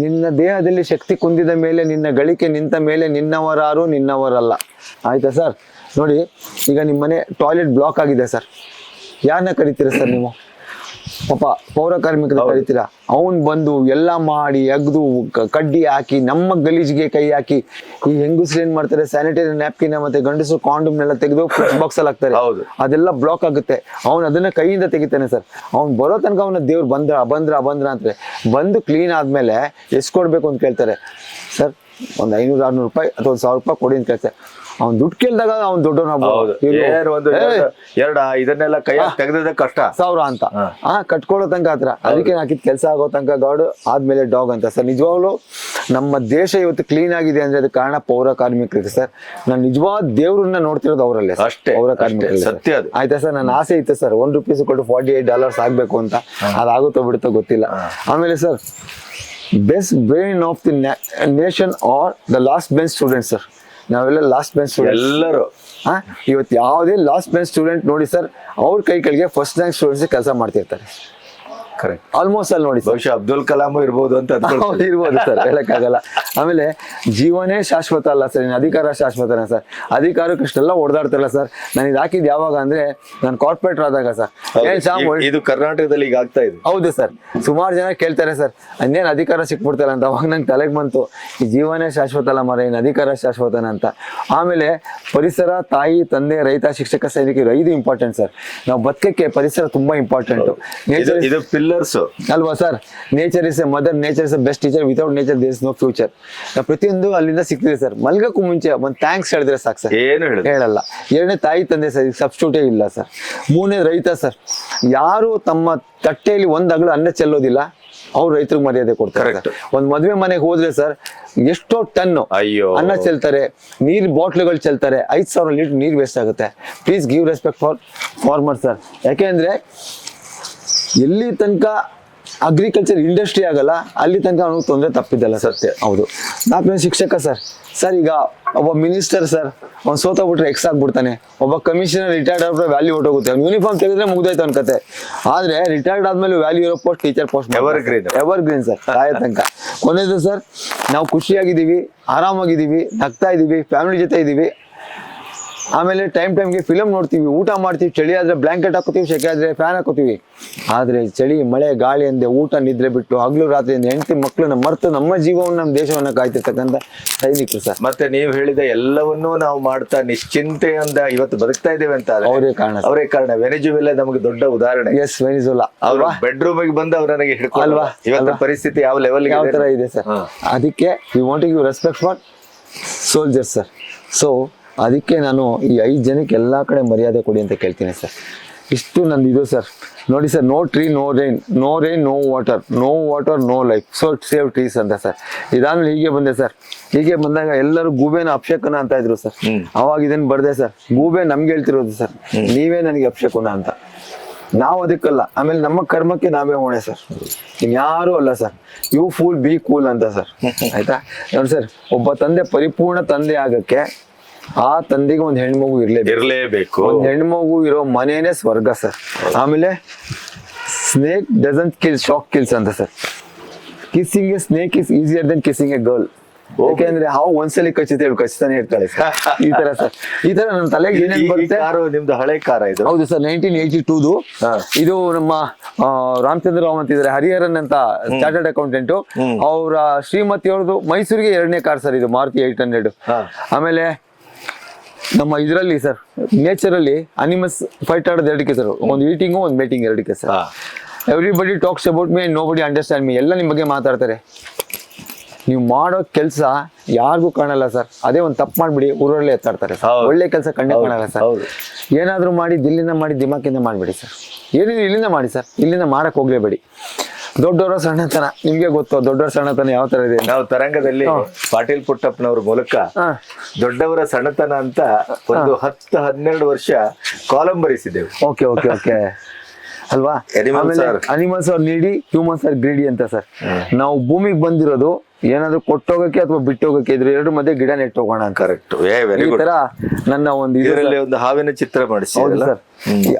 ನಿನ್ನ ದೇಹದಲ್ಲಿ ಶಕ್ತಿ ಕುಂದಿದ ಮೇಲೆ, ನಿನ್ನ ಗಳಿಕೆ ನಿಂತ ಮೇಲೆ ನಿನ್ನವರಾರು ನಿನ್ನವರಲ್ಲ. ಆಯ್ತಾ ಸರ್? ನೋಡಿ, ಈಗ ನಿಮ್ಮನೆ ಟಾಯ್ಲೆಟ್ ಬ್ಲಾಕ್ ಆಗಿದೆ ಸರ್, ಯಾರನ್ನ ಕರಿತೀರ ಸರ್ ನೀವು? ಪಾಪ ಪೌರ ಕಾರ್ಮಿಕರ ಕರಿತೀರಾ? ಅವನ್ ಬಂದು ಎಲ್ಲ ಮಾಡಿ ಅಗ್ದು ಕಡ್ಡಿ ಹಾಕಿ ನಮ್ಮ ಗಲೀಜಿಗೆ ಕೈ ಹಾಕಿ. ಈ ಹೆಂಗಸ್ರು ಏನ್ ಮಾಡ್ತಾರೆ, ಸ್ಯಾನಿಟರಿ ನ್ಯಾಪ್ಕಿನ್ ಮತ್ತೆ ಗಂಡಸರು ಕಾಂಡಮ್ನೆಲ್ಲ ತೆಗೆದು ಬಾಕ್ಸ್ ಅಲ್ಲಿ ಹಾಕ್ತಾರೆ. ಅದೆಲ್ಲ ಬ್ಲಾಕ್ ಆಗುತ್ತೆ. ಅವ್ನು ಅದನ್ನ ಕೈಯಿಂದ ತೆಗಿತಾನೆ ಸರ್. ಅವ್ನು ಬರೋ ತನಕ ಅವನ ದೇವ್ರು ಬಂದ್ರ ಅಂತಾರೆ. ಬಂದು ಕ್ಲೀನ್ ಆದ್ಮೇಲೆ ಎಷ್ಟು ಕೊಡ್ಬೇಕು ಅಂತ ಕೇಳ್ತಾರೆ ಸರ್. ಒಂದು 500-600 ರೂಪಾಯಿ ಅಥವಾ 1,000 ರೂಪಾಯಿ ಕೊಡಿ ಅಂತ ಕೇಳ್ತಾರೆ. ಅವ್ನ್ ದುಡ್ಡು ಕೇಳಿದಾಗ ಅವ್ನ್ ಹೌದು. ಏನು ಒಂದು ಎರಡ ಇದನ್ನೆಲ್ಲ ಕೈಯಾಗ ತೆಗೆದ ಕಷ್ಟ 1000 ಅಂತ ಕಟ್ಕೊಳ್ಳೋ ತನಕ ಆತರ. ಅದಕ್ಕೆ ಹಾಕಿದ್ ಕೆಲಸ ಆಗೋ ತನಕ ಗಾಡ್ ಆದ್ಮೇಲೆ ಡಾಗ್ ಅಂತ ಸರ್. ನಿಜವಾಗ್ಲು ನಮ್ಮ ದೇಶ ಇವತ್ತು ಕ್ಲೀನ್ ಆಗಿದೆ ಅಂದ್ರೆ ಅದಕ್ಕೆ ಕಾರಣ ಪೌರ ಕಾರ್ಮಿಕರಿಗೆ ಸರ್. ನಾನು ನಿಜವಾದ ದೇವ್ರನ್ನ ನೋಡ್ತಿರೋದು ಅವರಲ್ಲೇ ಅಷ್ಟೇ, ಪೌರ ಕಾರ್ಮಿಕರಲ್ಲಿ. ಸತ್ಯ ಅದು. ಆಯ್ತಾ ಸರ್, ನನ್ನ ಆಸೆ ಇತ್ತು ಸರ್ $1 ಕೊಟ್ಟು $48 ಆಗ್ಬೇಕು ಅಂತ. ಅದಾಗುತ್ತೋ ಬಿಡುತ್ತೋ ಗೊತ್ತಿಲ್ಲ. ಆಮೇಲೆ sir, best brain of the nation are the last bench student sir. ನಾವೆಲ್ಲ ಲಾಸ್ಟ್ ಬೆಂಚ್ ಸ್ಟೂಡೆಂಟ್ ಎಲ್ಲರೂ. ಇವತ್ತು ಯಾವುದೇ ಲಾಸ್ಟ್ ಬೆಂಚ್ ಸ್ಟೂಡೆಂಟ್ ನೋಡಿ ಸರ್, ಅವ್ರ ಕೈ ಕೆಳಗೆ ಫಸ್ಟ್ ರ್ಯಾಂಕ್ ಸ್ಟೂಡೆಂಟ್ಸ್ ಕೆಲಸ ಮಾಡ್ತಿರ್ತಾರೆ. ಕರೆಕ್ಟ್. ಆಲ್ಮೋಸ್ಟ್ ಅಲ್ಲಿ ನೋಡಿ ಬಹುಶಃ ಅಬ್ದುಲ್ ಕಲಾಂ ಇರ್ಬೋದು ಅಂತ ಇರ್ಬೋದು ಸರ್, ಹೇಳಕ್ಕಾಗಲ್ಲ. ಆಮೇಲೆ ಜೀವನೇ ಶಾಶ್ವತ ಅಲ್ಲ ಸರ್, ಇನ್ನು ಅಧಿಕಾರ ಶಾಶ್ವತನ ಸರ್. ಅಧಿಕಾರಕ್ಕೆ ಇಷ್ಟೆಲ್ಲ ಓಡಾಡ್ತಾರಲ್ಲ ಸರ್. ನಾನು ಇದು ಹಾಕಿದ್ ಯಾವಾಗ ಅಂದ್ರೆ ನಾನು ಕಾರ್ಪೊರೇಟರ್ ಆದಾಗ ಸರ್. ಇದು ಕರ್ನಾಟಕದಲ್ಲಿ ಈಗ ಆಗ್ತಾ ಇದೆ. ಹೌದು ಸರ್, ಸುಮಾರು ಜನ ಕೇಳ್ತಾರೆ ಸರ್ ಇನ್ನೇನು ಅಧಿಕಾರ ಸಿಕ್ಬಿಡ್ತಾರ ಅಂತ. ಅವಾಗ ನಂಗೆ ತಲೆಗೆ ಬಂತು, ಈ ಜೀವನೇ ಶಾಶ್ವತ ಅಲ್ಲ ಮರ, ಇನ್ನು ಅಧಿಕಾರ ಶಾಶ್ವತನ ಅಂತ. ಆಮೇಲೆ ಪರಿಸರ, ತಾಯಿ, ತಂದೆ, ರೈತ, ಶಿಕ್ಷಕ, ಸೈನಿಕರು 5 ಇಂಪಾರ್ಟೆಂಟ್ ಸರ್. ನಾವು ಬದುಕಕ್ಕೆ ಪರಿಸರ ತುಂಬಾ ಇಂಪಾರ್ಟೆಂಟ್. ಇದು ಪಿಲ್ಲರ್ಸ್ ಅಲ್ವಾ sir. Nature is a mother, nature is a best teacher, without nature there is no future. ನಾವು ಪ್ರತಿಯೊಂದು ಅಲ್ಲಿಂದ ಸಿಗ್ತಿದೆ ಸರ್. ಮಲ್ಗಕ್ಕೂ ಮುಂಚೆ ಒಂದು ಥ್ಯಾಂಕ್ಸ್ ಹೇಳಿದ್ರೆ ಸಾಕು ಸರ್. ಏನು ಹೇಳಲ್ಲ. 2ನೇ ತಾಯಿ ತಂದೆ ಸರ್, ಈಗ ಸಬ್ಸ್ಟಿಟ್ಯೂಟೇ ಇಲ್ಲ ಸರ್. 3ನೇ ರೈತ ಸರ್. ಯಾರು ತಮ್ಮ ತಟ್ಟೆಯಲ್ಲಿ ಒಂದು ಅಗಳು ಅನ್ನ ಚೆಲ್ಲೋದಿಲ್ಲ, ಅವ್ರು ರೈತರಿಗೆ ಮರ್ಯಾದೆ ಕೊಡ್ತಾರೆ. ಒಂದ್ ಮದ್ವೆ ಮನೆಗೆ ಹೋದ್ರೆ ಸರ್ ಎಷ್ಟೋ ಟನ್ ಅನ್ನ ಚೆಲ್ತಾರೆ, ನೀರ್ ಬಾಟ್ಲುಗಳು ಚೆಲ್ತಾರೆ, 5000 ಲೀಟರ್ ನೀರ್ ವೇಸ್ಟ್ ಆಗುತ್ತೆ. Please give respect for farmer sir. ಯಾಕೆಂದ್ರೆ ಎಲ್ಲಿ ತನಕ ಅಗ್ರಿಕಲ್ಚರ್ ಇಂಡಸ್ಟ್ರಿ ಆಗಲ್ಲ ಅಲ್ಲಿ ತನಕ ಅವ್ನಿಗೆ ತೊಂದರೆ ತಪ್ಪಿದ್ದಲ್ಲ. ಸತ್ಯ. ಹೌದು. 4ನೇ ಶಿಕ್ಷಕ ಸರ್. ಸರ್ ಈಗ ಒಬ್ಬ ಮಿನಿಸ್ಟರ್ ಸರ್, ಅವ್ನು ಸೋತೋಗ್ಬಿಟ್ರೆ ಎಕ್ಸ್ ಆಗ್ಬಿಡ್ತಾನೆ. ಒಬ್ಬ ಕಮಿಷನರ್ ರಿಟೈರ್ಡ್ ಆದ್ರೆ ವ್ಯಾಲ್ಯೂ ಹೊಟ್ಟೋಗುತ್ತೆ. ಅವ್ನು ಯೂನಿಫಾರ್ಮ್ ತೆಗೆದ್ರೆ ಮುಗ್ದೋಯ್ತು ಅವ್ನ ಕತೆ. ಆದ್ರೆ ರಿಟೈರ್ಡ್ ಆದ್ಮೇಲೆ ವ್ಯಾಲ್ಯೂ ಇರೋ post teacher post ever green sir, ಕಾಯ ತನಕ. ಕೊನೆಯದು ಸರ್, ನಾವು ಖುಷಿಯಾಗಿದ್ದೀವಿ, ಆರಾಮಾಗಿದ್ದೀವಿ, ನಗ್ತಾ ಇದ್ದೀವಿ, ಫ್ಯಾಮಿಲಿ ಜೊತೆ ಇದ್ದೀವಿ. ಆಮೇಲೆ ಟೈಮ್ಗೆ ಫಿಲಮ್ ನೋಡ್ತೀವಿ, ಊಟ ಮಾಡ್ತೀವಿ. ಚಳಿ ಆದ್ರೆ ಬ್ಲಾಂಕೆಟ್ ಹಾಕೋತೀವಿ, ಸೆಕೆ ಆದ್ರೆ ಫ್ಯಾನ್ ಹಾಕೋತೀವಿ. ಆದ್ರೆ ಚಳಿ, ಮಳೆ, ಗಾಳಿ ಅಂದೆ ಊಟ ನಿದ್ರೆ ಬಿಟ್ಟು ಹಗಲು ರಾತ್ರಿ ಹೆಂಡತಿ ಮಕ್ಕಳನ್ನ ಮರೆತು ನಮ್ಮ ಜೀವವನ್ನು, ನಮ್ಮ ದೇಶವನ್ನ ಕಾಯ್ತಿರ್ತಕ್ಕಂಥ ಸೈನಿಕರು ಸರ್. ಮತ್ತೆ ನೀವು ಹೇಳಿದ ಎಲ್ಲವನ್ನೂ ನಾವು ಮಾಡ್ತಾ ನಿಶ್ಚಿಂತೆಯಿಂದ ಇವತ್ತು ಬದುಕ್ತಾ ಇದ್ದೇವೆ ಅಂತ ಅವರೇ ಕಾರಣ. ವೆನಿಜುವೆಲಾ ನಮಗೆ ದೊಡ್ಡ ಉದಾಹರಣೆ. ಎಸ್, ವೆನಿಜುವೆಲಾ. ಅವ್ರ ಬೆಡ್ರೂಮ್ ಬಂದು ಅವ್ರ ನನಗೆ ಹಿಡ್ಕೊಳ್ವಾ. ಇವತ್ತು ಪರಿಸ್ಥಿತಿ ಯಾವ ಲೆವೆಲ್ ಯಾವ ತರ ಇದೆ ಸರ್. ಅದಕ್ಕೆ we want to give respect for soldiers sir. So ಅದಕ್ಕೆ ನಾನು ಈ 5 ಜನಕ್ಕೆ ಎಲ್ಲ ಕಡೆ ಮರ್ಯಾದೆ ಕೊಡಿ ಅಂತ ಕೇಳ್ತೀನಿ ಸರ್. ಇಷ್ಟು ನಂದು ಇದು ಸರ್. ನೋಡಿ sir, no tree no rain, no rain no water, no water no life, so save trees ಅಂತ ಸರ್. ಇದಾದ್ಮೇಲೆ ಹೀಗೆ ಬಂದೆ ಸರ್. ಹೀಗೆ ಬಂದಾಗ ಎಲ್ಲರೂ ಗೂಬೆನ ಅಪ್ಶಕನ ಅಂತ ಇದ್ರು ಸರ್. ಅವಾಗ ಇದನ್ನ ಬರ್ದೆ ಸರ್. ಗೂಬೆ ನಮ್ಗೆ ಹೇಳ್ತಿರೋದು ಸರ್, ನೀವೇ ನನಗೆ ಅಪ್ಶಕುನ ಅಂತ. ನಾವು ಅದಕ್ಕಲ್ಲ. ಆಮೇಲೆ ನಮ್ಮ ಕರ್ಮಕ್ಕೆ ನಾವೇ ಹೊಣೆ ಸರ್, ಇನ್ಯಾರು ಅಲ್ಲ sir. You fool be cool ಅಂತ ಸರ್. ಆಯ್ತಾ ನೋಡಿ ಸರ್, ಒಬ್ಬ ತಂದೆ ಪರಿಪೂರ್ಣ ತಂದೆ ಆಗಕ್ಕೆ ಆ ತಂದೆಗೆ ಒಂದು ಹೆಣ್ಮಗು ಇರ್ಲೇಬೇಕು. ಒಂದು ಹೆಣ್ಮಗು ಇರೋ ಮನೇನೆ ಸ್ವರ್ಗ ಸರ್. ಆಮೇಲೆ snake doesn't kill, shock kills ಅಂತ sir. Kissing a snake is easier than kissing a girl. ಯಾಕೆಂದ್ರೆ ಹಾವು ಒಂದ್ಸಲಿ ಕಚ್ಚಿತಾನೆ ಇರ್ತಾಳೆ ಈ ತರ ಸರ್. ಈ ತರ ನನ್ನ ತಲೆಗೆ ಏನೇನು ಬರುತ್ತೆ. ನಿಮ್ದು ಹಳೆ ಕಾರ ಇದು? ಹೌದು ಸರ್, 1982. ಇದು ನಮ್ಮ ರಾಮಚಂದ್ರ ರಾವ್ ಅಂತಿದ್ದಾರೆ, ಹರಿಹರನ್ ಅಂತ ಚಾರ್ಟರ್ಡ್ ಅಕೌಂಟೆಂಟ್. ಅವರ ಶ್ರೀಮತಿ ಅವ್ರದ್ದು ಮೈಸೂರಿಗೆ 2ನೇ ಕಾರ್ ಸರ್ ಇದು, ಮಾರುತಿ 800. ಆಮೇಲೆ ನಮ್ಮ ಇದರಲ್ಲಿ ಸರ್, ನೇಚರ್ ಅಲ್ಲಿ ಅನಿಮಲ್ಸ್ ಫೈಟ್ ಆಡೋದು 2ಕ್ಕೆ ಸರ್. ಒಂದು ಈಟಿಂಗು, ಒಂದು ಮೇಟಿಂಗ್ 2ಕ್ಕೆ sir. Everybody talks about me and nobody understand me. ಎಲ್ಲ ನಿಮ್ಮ ಬಗ್ಗೆ ಮಾತಾಡ್ತಾರೆ. ನೀವು ಮಾಡೋ ಕೆಲಸ ಯಾರಿಗೂ ಕಾಣಲ್ಲ ಸರ್. ಅದೇ ಒಂದು ತಪ್ಪು ಮಾಡ್ಬಿಡಿ, ಊರಲ್ಲೇ ಎತ್ತಾಡ್ತಾರೆ. ಒಳ್ಳೆ ಕೆಲಸ ಕಂಡೇ ಕಾಣಲ್ಲ ಸರ್. ಏನಾದ್ರೂ ಮಾಡಿ ದಿಲ್ಲಿಂದ ಮಾಡಿ ದಿಮಾಕಿಂದ ಮಾಡ್ಬೇಡಿ ಸರ್. ಏನಿದೆ ಇಲ್ಲಿಂದ ಮಾಡಿ ಸರ್, ಇಲ್ಲಿಂದ ಮಾಡಕ್ ಹೋಗ್ಲೇಬೇಡಿ. ದೊಡ್ಡವರ ಸಣ್ಣತನ ನಿಮ್ಗೆ ಗೊತ್ತು, ದೊಡ್ಡವರ ಸಣ್ಣತನ ಯಾವ ತರ ಇದೆ. ನಾವು ತರಂಗದಲ್ಲಿ ಪಾಟೀಲ್ ಪುಟ್ಟಪ್ಪನವ್ರ ಮೂಲಕ ದೊಡ್ಡವರ ಸಣ್ಣತನ ಅಂತ ಒಂದು 10-12 ವರ್ಷ ಕಾಲಂ ಬರೆಸಿದ್ದೇವೆ. ಓಕೆ ಓಕೆ ಓಕೆ ಅಲ್ವಾ. ಅನಿಮಲ್ಸ್ ಆರ್ ನೀಡಿ, ಹ್ಯೂಮನ್ಸ್ ಆರ್ ಗ್ರೀಡಿ ಅಂತ ಸರ್. ನಾವು ಭೂಮಿಗೆ ಬಂದಿರೋದು ಏನಾದ್ರು ಕೊಟ್ಟೋಗಕ್ಕೆ ಅಥವಾ ಬಿಟ್ಟೋಗಕ್ಕೆ, ಇದ್ರ 2 ಮಧ್ಯೆ ಗಿಡ ನೆಟ್ಟೋಗೋಣ ಅಂತ. ಕರೆಕ್ಟ್. ಈ ತರ ನನ್ನ ಒಂದು ಇದರಲ್ಲಿ ಒಂದು ಹಾವಿನ ಚಿತ್ರ ಮಾಡಿಸಿ ಸರ್.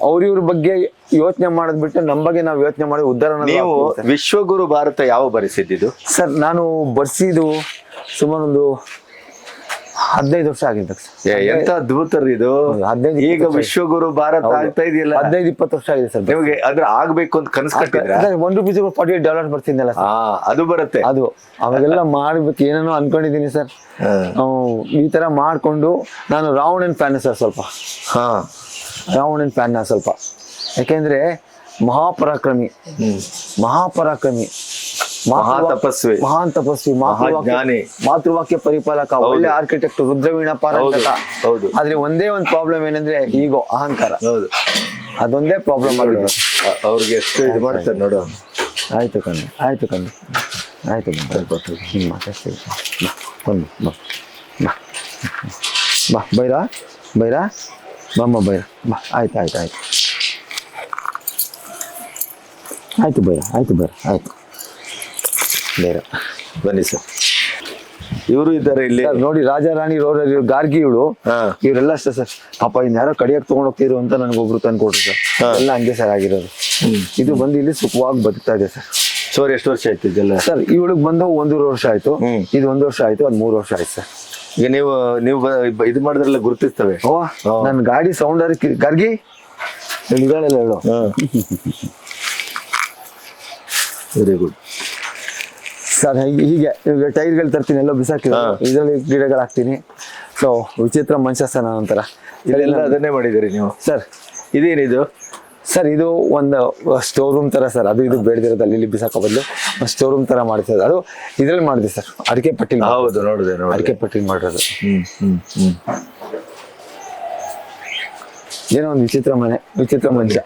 ಅವ್ರ ಬಗ್ಗೆ ಯೋಚನೆ ಮಾಡೋದ್ ಬಿಟ್ಟು ನಮ್ಮ ಬಗ್ಗೆ ನಾವು ಯೋಚನೆ ಮಾಡಿ ಉದ್ದಾರ. ನೀವು ವಿಶ್ವಗುರು ಭಾರತ ಯಾವ ಬರೆಸಿದ್ದು ಸರ್? ನಾನು ಬರ್ಸಿದ್ದು ಸುಮಾರು ಒಂದು 15 ವರ್ಷ ಆಗಿರ್ಬೇಕು ಸರ್. ಎಂತ ಅದ್ಭುತ ಇದು. 15 ಈಗ ವಿಶ್ವಗುರು ಭಾರತ ಆಗ್ತಾ ಇದೆಯಲ್ಲ, 15-20 ವರ್ಷ ಆಗಿದೆ ಸರ್. ನಿಮಗೆ ಅದ್ರ ಆಗ್ಬೇಕು ಅಂತ ಕನಸು ಕಟ್ಟಿದ್ರೆ $1 $48 ಬರ್ತಿದ್ದಲ್ಲ ಸರ್. ಅದು ಬರುತ್ತೆ. ಅದು ಅವಾಗೆಲ್ಲ ಮಾಡ್ಬೇಕು ಏನೇನೋ ಅನ್ಕೊಂಡಿದೀನಿ ಸರ್. ಈ ತರ ಮಾಡ್ಕೊಂಡು ನಾನು ರಾವಣನ್ ಫ್ಯಾನ್ ಸರ್ ಸ್ವಲ್ಪ. ರಾವಣನ್ ಫ್ಯಾನ್ ಸ್ವಲ್ಪ. ಯಾಕೆಂದ್ರೆ ಮಹಾಪರಾಕ್ರಮಿ ಮಹಾ ತಪಸ್ವಿ. ಮಹಾನ್ ತಪಸ್ವಿ, ಮಹಾಜ್ಞಾನಿ. ಮಾತೃವಾಕ್ಯ ಪರಿಪಾಲಕ, ಒಳ್ಳೆ ಆರ್ಕಿಟೆಕ್ಟ್, ರುದ್ರವೀಣ ಪಾರಂಗತ. ಹೌದು. ಆದ್ರೆ ಒಂದೇ ಒಂದು ಪ್ರಾಬ್ಲಮ್ ಏನಂದ್ರೆ ಈಗೋ, ಅಹಂಕಾರ. ಹೌದು, ಅದೊಂದೇ ಪ್ರಾಬ್ಲಮ್ ಆಗಿದೆ. ಅವ್ರಿಗೆ ಎಷ್ಟು ಇದು ಮಾಡ್ತಾರೆ ನೋಡು. ಆಯ್ತು ಕಣ್ಣು, ಆಯ್ತು ಕಣ್ಣು, ಆಯ್ತು ಕಣ್ಣು. ಹಿಂಗೆ ಮಾತಾಡ್ತೀವಿ. ಬಂದು ಬಾ ಬಾ ಬಾ ಬೈರಾ ಬೈರಾ ಬಮ್ಮ ಬೈರಾ ಬಾ. ಆಯ್ತು ಆಯ್ತು ಆಯ್ತು ಆಯ್ತು ಬೈರಾ, ಆಯ್ತು ಬೈರಾ, ಆಯ್ತು ಬೇರೆ. ಬನ್ನಿ ಸರ್, ಇವರು ಇದ್ದಾರೆ ಇಲ್ಲಿ. ಸರ್ ನೋಡಿ, ರಾಜಾ ರಾಣಿ ರೋರರ್ ಗಾರ್ಗಿ ಇವಳು, ಇವರೆಲ್ಲ ಅಷ್ಟೇ ಸರ್. ಪಾಪ ಇನ್ ಯಾರೋ ಕಡಿಯಕ್ಕೆ ತಗೊಂಡ್ ಹೋಗ್ತಿರು ಅಂತ ನನ್ಗೊಬ್ರು ತಂದು ಕೊಟ್ರು ಸರ್. ಎಲ್ಲ ಹಂಗೆ ಸರ್ ಆಗಿರೋದು. ಇದು ಬಂದು ಇಲ್ಲಿ ಸುಖವಾಗಿ ಬದುಕ್ತಾ ಇದೆ ಸರ್. ಸರ್ ಎಷ್ಟು ವರ್ಷ ಆಯ್ತು ಇದೆಲ್ಲ? ಸರ್ ಇವಳಿಗೆ ಬಂದು 1.5 ವರ್ಷ ಆಯ್ತು, ಇದು 1 ವರ್ಷ ಆಯ್ತು, ಅದು 3 ವರ್ಷ ಆಯ್ತು ಸರ್. ಈಗ ನೀವು ಇದು ಮಾಡಿದ್ರೆಲ್ಲ ಗುರುತಿಸ್ತವೆ. ಓ, ನನ್ನ ಗಾಡಿ ಸೌಂಡ್ ಗಾರ್ಗಿ ನಿಮ್ಗಳೆಲ್ಲ ಹೇಳು. Very good sir. ಹೀಗೆ ಇವಾಗ ಟೈರ್ಗಳು ತರ್ತೀನಿ, ಎಲ್ಲೋ ಬಿಸಾಕಿದ್ರು, ಇದರಲ್ಲಿ ಗಿಡಗಳು ಹಾಕ್ತೀನಿ. ಸೊ ವಿಚಿತ್ರ ಮನುಷ್ಯ ಸರ್ ನಾನು ಒಂಥರ. ಇದೆಲ್ಲ ಅದನ್ನೇ ಮಾಡಿದ್ದೀರಿ ನೀವು ಸರ್? ಇದೇನಿದು ಸರ್? ಇದು ಒಂದು ಸ್ಟೋರ್ ರೂಮ್ ತರ ಸರ್. ಅದು ಇದು ಬೇಡದಿರೋದು ಅಲ್ಲಿ ಇಲ್ಲಿ ಬಿಸಾಕೋ ಬದಲು ಸ್ಟೋರ್ ರೂಮ್ ತರ ಮಾಡಿದೆ. ಅದು ಇದ್ರಲ್ಲಿ ಮಾಡಿದೆ ಸರ್, ಅಡಿಕೆ ಪಟ್ಟಿ. ಹೌದು, ನೋಡಿದೆ. ಅಡಿಕೆ ಪಟ್ಟಿ ಮಾಡಿರೋದು. ಏನೋ ಒಂದು ವಿಚಿತ್ರ ಮನೆ, ವಿಚಿತ್ರ ಮನುಷ್ಯ.